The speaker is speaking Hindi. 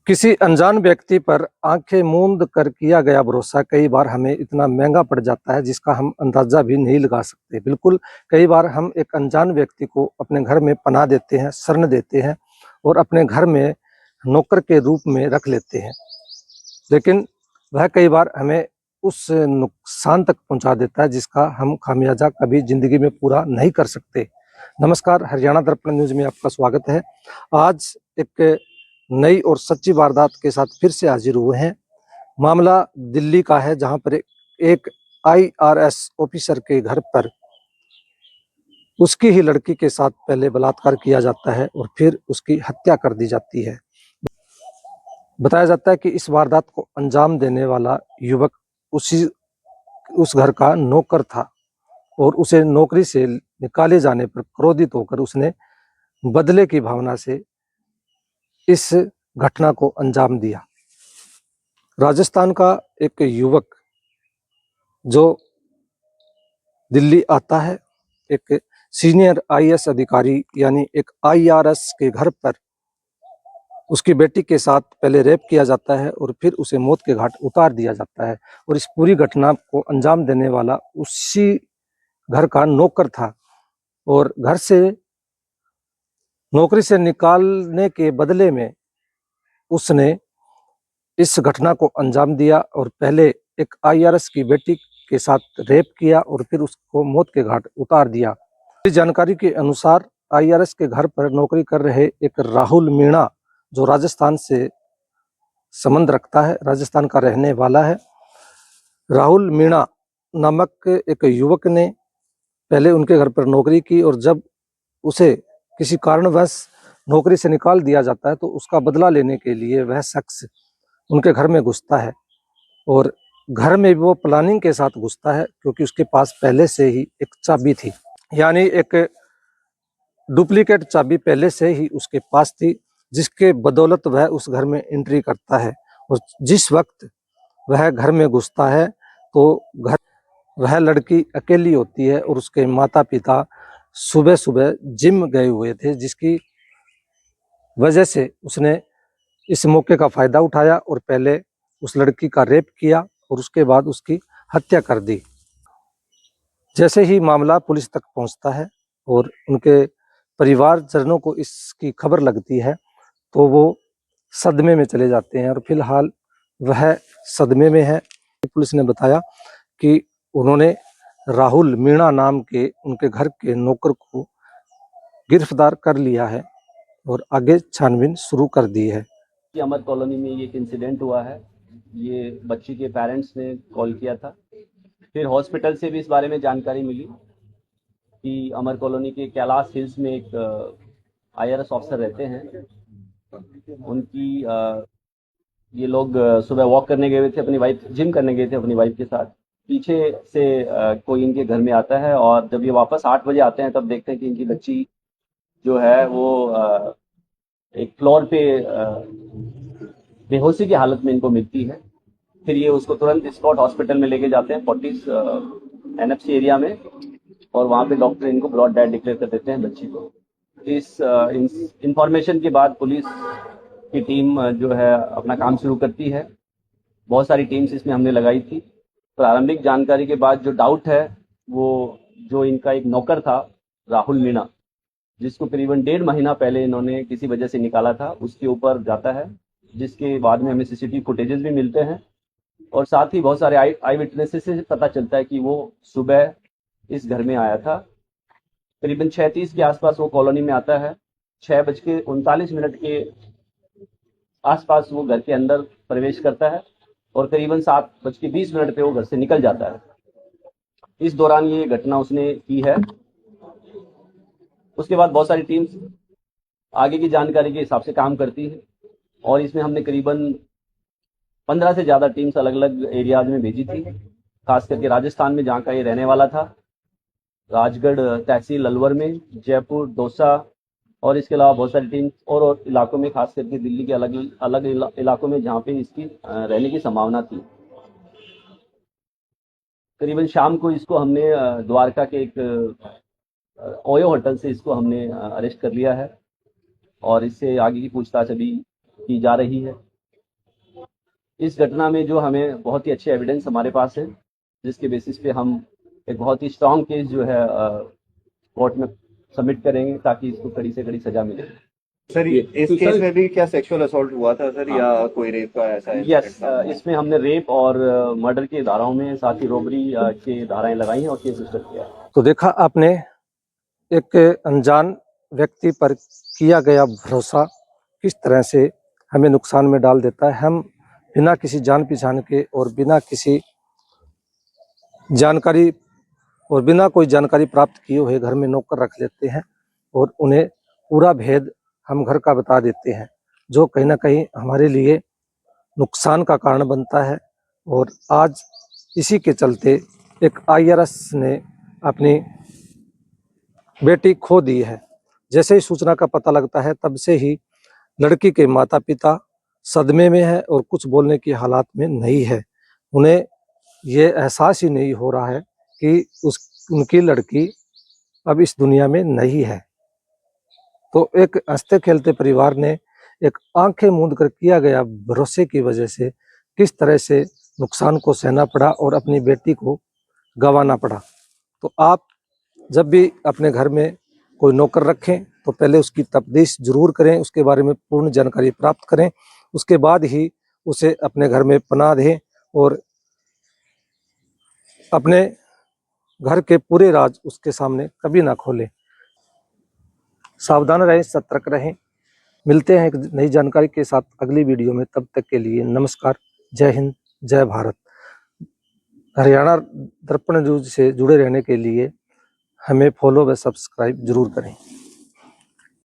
किसी अनजान व्यक्ति पर आंखें मूंद कर किया गया भरोसा कई बार हमें इतना महंगा पड़ जाता है जिसका हम अंदाजा भी नहीं लगा सकते। बिल्कुल, कई बार हम एक अनजान व्यक्ति को अपने घर में पनाह देते हैं, शरण देते हैं और अपने घर में नौकर के रूप में रख लेते हैं, लेकिन वह कई बार हमें उस नुकसान तक पहुंचा देता है जिसका हम खामियाजा कभी जिंदगी में पूरा नहीं कर सकते। नमस्कार, हरियाणा दर्पण न्यूज में आपका स्वागत है। आज एक नई और सच्ची वारदात के साथ फिर से हाजिर हुए हैं। मामला दिल्ली का है, जहां पर एक IRS ऑफिसर के घर पर उसकी ही लड़की के साथ पहले बलात्कार किया जाता है और फिर उसकी हत्या कर दी जाती है। बताया जाता है कि इस वारदात को अंजाम देने वाला युवक उस घर का नौकर था और उसे नौकरी से निकाले जाने पर क्रोधित होकर उसने बदले की भावना से इस घटना को अंजाम दिया। राजस्थान का एक युवक जो दिल्ली आता है, एक सीनियर IAS अधिकारी यानी एक IRS के घर पर उसकी बेटी के साथ पहले रेप किया जाता है और फिर उसे मौत के घाट उतार दिया जाता है। और इस पूरी घटना को अंजाम देने वाला उसी घर का नौकर था और घर से नौकरी से निकालने के बदले में उसने इस घटना को अंजाम दिया और पहले एक IRS की बेटी के साथ रेप किया और फिर उसको मौत के घाट उतार दिया। इस जानकारी के अनुसार IRS के घर पर नौकरी कर रहे एक राहुल मीणा, जो राजस्थान से संबंध रखता है, राजस्थान का रहने वाला है, राहुल मीणा नामक एक युवक ने पहले उनके घर पर नौकरी की और जब उसे किसी कारणवश नौकरी से निकाल दिया जाता है तो उसका बदला लेने के लिए वह शख्स उनके घर में घुसता है और घर में भी वो प्लानिंग के साथ घुसता है क्योंकि उसके पास पहले से ही एक चाबी थी, यानी एक डुप्लीकेट चाबी पहले से ही उसके पास थी, जिसके बदौलत वह उस घर में एंट्री करता है। और जिस वक्त वह घर में घुसता है तो वह लड़की अकेली होती है और उसके माता पिता सुबह सुबह जिम गए हुए थे, जिसकी वजह से उसने इस मौके का फायदा उठाया और पहले उस लड़की का रेप किया और उसके बाद उसकी हत्या कर दी। जैसे ही मामला पुलिस तक पहुंचता है और उनके परिवारजनों को इसकी खबर लगती है तो वो सदमे में चले जाते हैं और फिलहाल वह सदमे में है। पुलिस ने बताया कि उन्होंने राहुल मीणा नाम के उनके घर के नौकर को गिरफ्तार कर लिया है और आगे छानबीन शुरू कर दी है। अमर कॉलोनी में ये एक इंसिडेंट हुआ है। ये बच्ची के पेरेंट्स ने कॉल किया था, फिर हॉस्पिटल से भी इस बारे में जानकारी मिली कि अमर कॉलोनी के कैलाश हिल्स में एक IRS ऑफिसर रहते हैं। उनकी ये लोग सुबह वॉक करने गए थे, अपनी वाइफ जिम करने गए थे अपनी वाइफ के साथ। पीछे से कोई इनके घर में आता है और जब ये वापस 8 बजे आते हैं तब देखते हैं कि इनकी बच्ची जो है वो एक फ्लोर पे बेहोशी की हालत में इनको मिलती है। फिर ये उसको तुरंत स्कॉट हॉस्पिटल में लेके जाते हैं, फोर्टिस NFC एरिया में, और वहाँ पे डॉक्टर इनको ब्रॉड डेड डिक्लेयर कर देते हैं बच्ची को। इस इंफॉर्मेशन के बाद पुलिस की टीम जो है अपना काम शुरू करती है। बहुत सारी टीम्स इसमें हमने लगाई थी। प्रारंभिक जानकारी के बाद जो डाउट है वो जो इनका एक नौकर था राहुल मीणा, जिसको करीबन 1.5 महीना पहले इन्होंने किसी वजह से निकाला था, उसके ऊपर जाता है, जिसके बाद में हमें CCTV फुटेजेस भी मिलते हैं और साथ ही बहुत सारे आई विटनेसेस से पता चलता है कि वो सुबह इस घर में आया था। करीबन 6:30 के आसपास वो कॉलोनी में आता है। 6:39 के आसपास वो घर के अंदर प्रवेश करता है और करीबन 7:20 पे वो घर से निकल जाता है। इस दौरान ये घटना उसने की है। उसके बाद बहुत सारी टीम्स आगे की जानकारी के हिसाब से काम करती है और इसमें हमने करीबन 15 से ज़्यादा टीम्स अलग अलग एरियाज में भेजी थी, खास करके राजस्थान में जहाँ का ये रहने वाला था, राजगढ़ तहसील अलवर में, जयपुर, दौसा, और इसके अलावा बहुत सारी टीम्स और इलाकों में, खास करके दिल्ली के अलग अलग इलाकों में जहाँ पे इसकी रहने की संभावना थी। करीबन शाम को इसको हमने द्वारका के एक ओयो होटल से इसको हमने अरेस्ट कर लिया है और इससे आगे की पूछताछ अभी की जा रही है। इस घटना में जो हमें बहुत ही अच्छे एविडेंस हमारे पास है, जिसके बेसिस पे हम एक बहुत ही स्ट्रांग केस जो है कोर्ट में सबमिट करेंगे ताकि इसको कड़ी से कड़ी सजा मिले। सर इस केस में भी क्या सेक्सुअल असॉल्ट हुआ था सर, या कोई रेप का ऐसा यस, इसमें हमने रेप और मर्डर की धाराओं में साथ ही रॉबरी की धाराएं लगाई हैं और केस रजिस्टर किया है। तो देखा आपने, एक अनजान व्यक्ति पर किया गया भरोसा किस तरह से हमें नुकसान में डाल देता है। हम बिना किसी जान पहचान के और बिना किसी जानकारी और बिना कोई जानकारी प्राप्त किए हुए घर में नौकर रख लेते हैं और उन्हें पूरा भेद हम घर का बता देते हैं, जो कहीं ना कहीं हमारे लिए नुकसान का कारण बनता है। और आज इसी के चलते एक IRS ने अपनी बेटी खो दी है। जैसे ही सूचना का पता लगता है तब से ही लड़की के माता पिता सदमे में है और कुछ बोलने की हालात में नहीं है। उन्हें ये एहसास ही नहीं हो रहा है कि उनकी लड़की अब इस दुनिया में नहीं है। तो एक हंसते खेलते परिवार ने एक आंखें मूंद कर किया गया भरोसे की वजह से किस तरह से नुकसान को सहना पड़ा और अपनी बेटी को गंवाना पड़ा। तो आप जब भी अपने घर में कोई नौकर रखें तो पहले उसकी तफ्तीश जरूर करें, उसके बारे में पूर्ण जानकारी प्राप्त करें, उसके बाद ही उसे अपने घर में पनाह दें और अपने घर के पूरे राज उसके सामने कभी ना खोलें। सावधान रहें, सतर्क रहें। मिलते हैं एक नई जानकारी के साथ अगली वीडियो में। तब तक के लिए नमस्कार, जय हिंद, जय भारत। हरियाणा दर्पण न्यूज से जुड़े रहने के लिए हमें फॉलो व सब्सक्राइब जरूर करें।